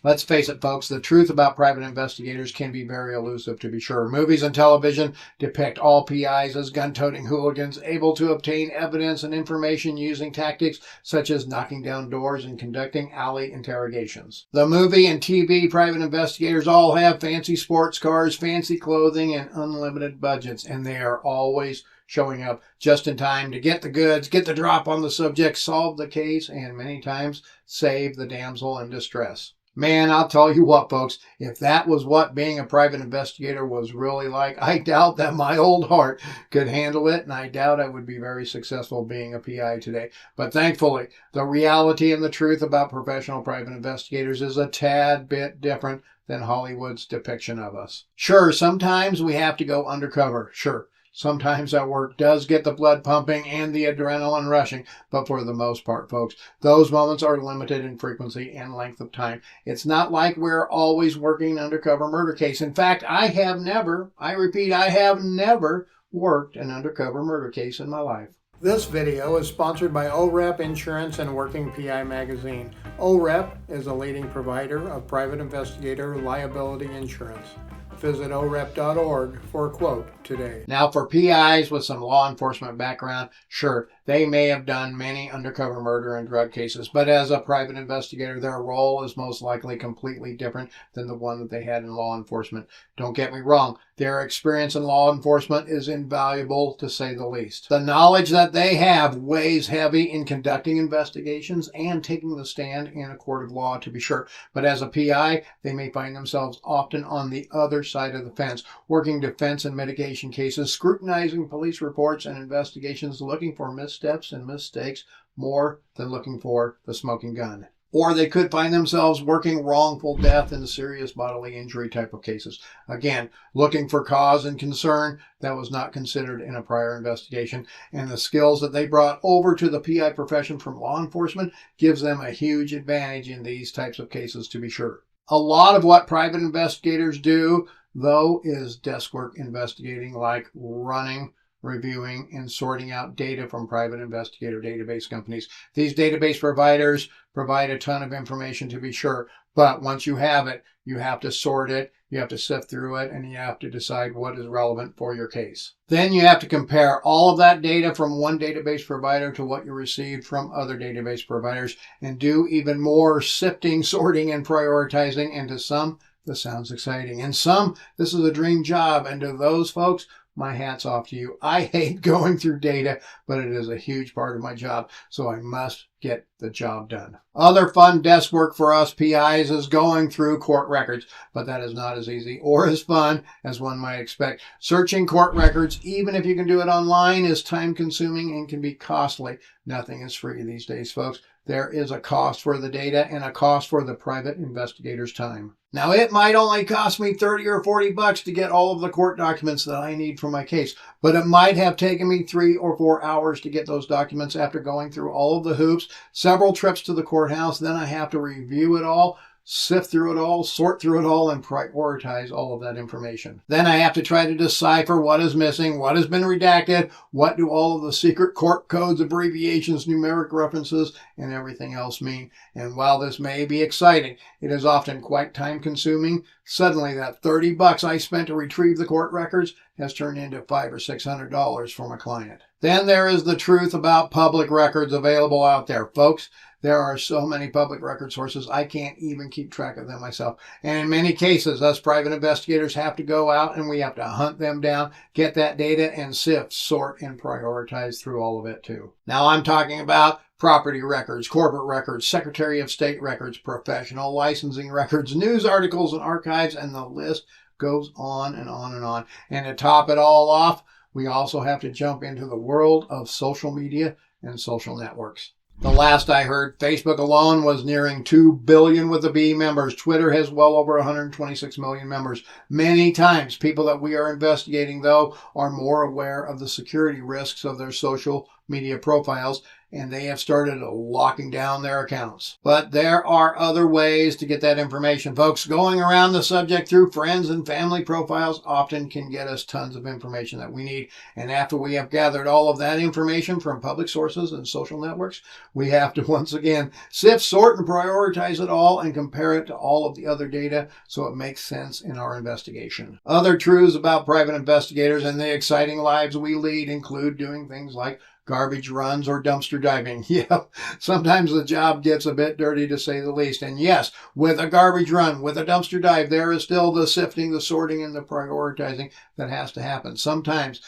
Let's face it, folks, the truth about private investigators can be very elusive, to be sure. Movies and television depict all PIs as gun-toting hooligans, able to obtain evidence and information using tactics such as knocking down doors and conducting alley interrogations. The movie and TV private investigators all have fancy sports cars, fancy clothing, and unlimited budgets, and they are always showing up just in time to get the goods, get the drop on the subject, solve the case, and many times save the damsel in distress. Man, I'll tell you what, folks, if that was what being a private investigator was really like, I doubt that my old heart could handle it, and I doubt I would be very successful being a PI today. But thankfully, the reality and the truth about professional private investigators is a tad bit different than Hollywood's depiction of us. Sure, sometimes we have to go undercover, sure. Sometimes that work does get the blood pumping and the adrenaline rushing, but for the most part, folks, those moments are limited in frequency and length of time. It's not like we're always working an undercover murder case. In fact, I have never worked an undercover murder case in my life. This video is sponsored by OREP Insurance and Working PI Magazine. OREP is a leading provider of private investigator liability insurance. Visit orep.org for a quote today. Now, for PIs with some law enforcement background, sure, they may have done many undercover murder and drug cases, but as a private investigator, their role is most likely completely different than the one that they had in law enforcement. Don't get me wrong, their experience in law enforcement is invaluable, to say the least. The knowledge that they have weighs heavy in conducting investigations and taking the stand in a court of law, to be sure. But as a PI, they may find themselves often on the other side of the fence, working defense and mitigation cases, scrutinizing police reports and investigations, looking for missteps and mistakes more than looking for the smoking gun. Or they could find themselves working wrongful death and serious bodily injury type of cases. Again, looking for cause and concern that was not considered in a prior investigation. And the skills that they brought over to the PI profession from law enforcement gives them a huge advantage in these types of cases, to be sure. A lot of what private investigators do, though, is desk work investigating, like running, reviewing, and sorting out data from private investigator database companies. These database providers provide a ton of information, to be sure, but once you have it, you have to sort it, you have to sift through it, and you have to decide what is relevant for your case. Then you have to compare all of that data from one database provider to what you received from other database providers, and do even more sifting, sorting, and prioritizing. And to some, this sounds exciting. And some, this is a dream job. And to those folks, my hat's off to you. I hate going through data, but it is a huge part of my job, so I must get the job done. Other fun desk work for us PIs is going through court records, but that is not as easy or as fun as one might expect. Searching court records, even if you can do it online, is time-consuming and can be costly. Nothing is free these days, folks. There is a cost for the data and a cost for the private investigator's time. Now, it might only cost me $30 or $40 to get all of the court documents that I need for my case, but it might have taken me 3 or 4 hours to get those documents after going through all of the hoops, several trips to the courthouse. Then I have to review it all, sift through it all, sort through it all, and prioritize all of that information. Then I have to try to decipher what is missing, what has been redacted, what do all of the secret court codes, abbreviations, numeric references, and everything else mean. And while this may be exciting, it is often quite time-consuming. Suddenly, that $30 I spent to retrieve the court records has turned into $500 or $600 for my client. Then there is the truth about public records available out there. Folks, there are so many public record sources, I can't even keep track of them myself. And in many cases, us private investigators have to go out and we have to hunt them down, get that data, and sift, sort, and prioritize through all of it too. Now, I'm talking about property records, corporate records, Secretary of State records, professional licensing records, news articles and archives, and the list goes on and on and on. And to top it all off, we also have to jump into the world of social media and social networks. The last I heard, Facebook alone was nearing 2 billion with a B members. Twitter has well over 126 million members. Many times, people that we are investigating, though, are more aware of the security risks of their social media profiles and they have started locking down their accounts. But there are other ways to get that information, folks. Going around the subject through friends and family profiles often can get us tons of information that we need. And after we have gathered all of that information from public sources and social networks, we have to once again sift, sort, and prioritize it all and compare it to all of the other data so it makes sense in our investigation. Other truths about private investigators and the exciting lives we lead include doing things like garbage runs or dumpster diving. Yeah, sometimes the job gets a bit dirty, to say the least. And yes, with a garbage run, with a dumpster dive, there is still the sifting, the sorting, and the prioritizing that has to happen. Sometimes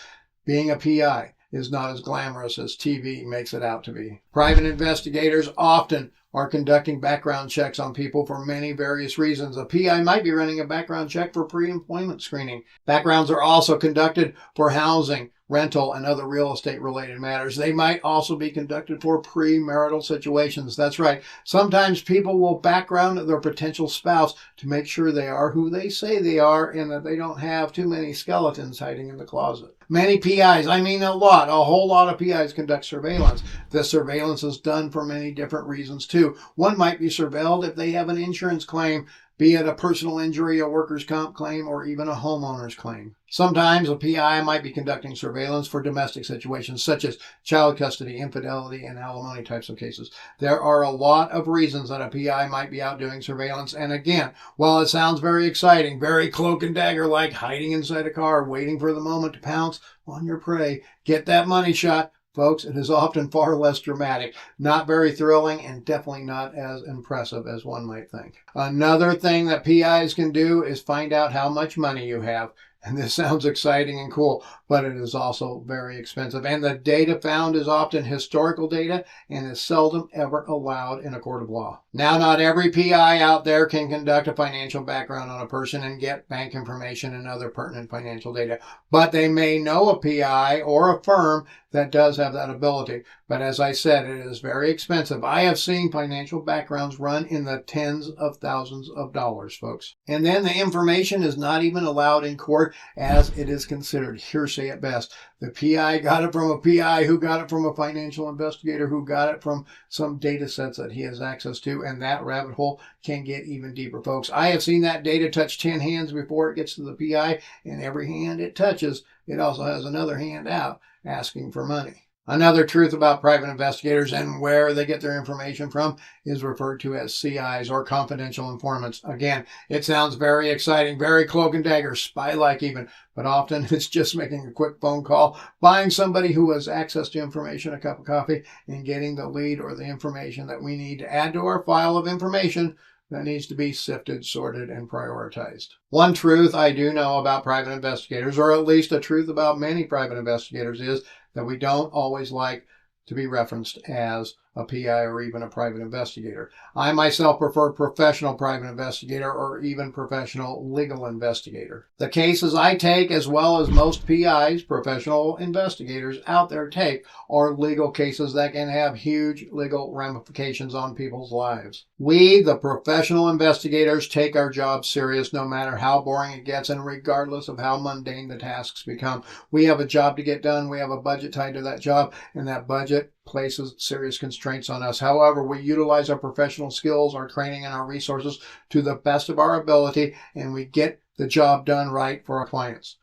being a PI is not as glamorous as TV makes it out to be. Private investigators often are conducting background checks on people for many various reasons. A PI might be running a background check for pre-employment screening. Backgrounds are also conducted for housing, rental, and other real estate related matters. They might also be conducted for premarital situations. That's right. Sometimes people will background their potential spouse to make sure they are who they say they are and that they don't have too many skeletons hiding in the closet. Many PIs, a whole lot of PIs conduct surveillance. This surveillance is done for many different reasons too. One might be surveilled if they have an insurance claim, be it a personal injury, a workers' comp claim, or even a homeowner's claim. Sometimes a PI might be conducting surveillance for domestic situations such as child custody, infidelity, and alimony types of cases. There are a lot of reasons that a PI might be out doing surveillance. And again, while it sounds very exciting, very cloak and dagger like hiding inside a car, waiting for the moment to pounce on your prey, get that money shot, folks, it is often far less dramatic, not very thrilling, and definitely not as impressive as one might think. Another thing that PIs can do is find out how much money you have. And this sounds exciting and cool, but it is also very expensive. And the data found is often historical data and is seldom ever allowed in a court of law. Now, not every PI out there can conduct a financial background on a person and get bank information and other pertinent financial data, but they may know a PI or a firm that does have that ability. But as I said, it is very expensive. I have seen financial backgrounds run in the tens of thousands of dollars, folks. And then the information is not even allowed in court as it is considered hearsay at best. The PI got it from a PI who got it from a financial investigator who got it from some data sets that he has access to, and that rabbit hole can get even deeper, folks. I have seen that data touch 10 hands before it gets to the PI, and every hand it touches, it also has another hand out asking for money. Another truth about private investigators and where they get their information from is referred to as CIs, or confidential informants. Again, it sounds very exciting, very cloak and dagger, spy-like even, but often it's just making a quick phone call, buying somebody who has access to information a cup of coffee, and getting the lead or the information that we need to add to our file of information that needs to be sifted, sorted, and prioritized. One truth I do know about private investigators, or at least a truth about many private investigators, is that we don't always like to be referenced as a PI or even a private investigator. I myself prefer professional private investigator or even professional legal investigator. The cases I take, as well as most PIs, professional investigators out there take, are legal cases that can have huge legal ramifications on people's lives. We, the professional investigators, take our job serious no matter how boring it gets and regardless of how mundane the tasks become. We have a job to get done. We have a budget tied to that job, and that budget places serious constraints on us. However, we utilize our professional skills, our training, and our resources to the best of our ability, and we get the job done right for our clients.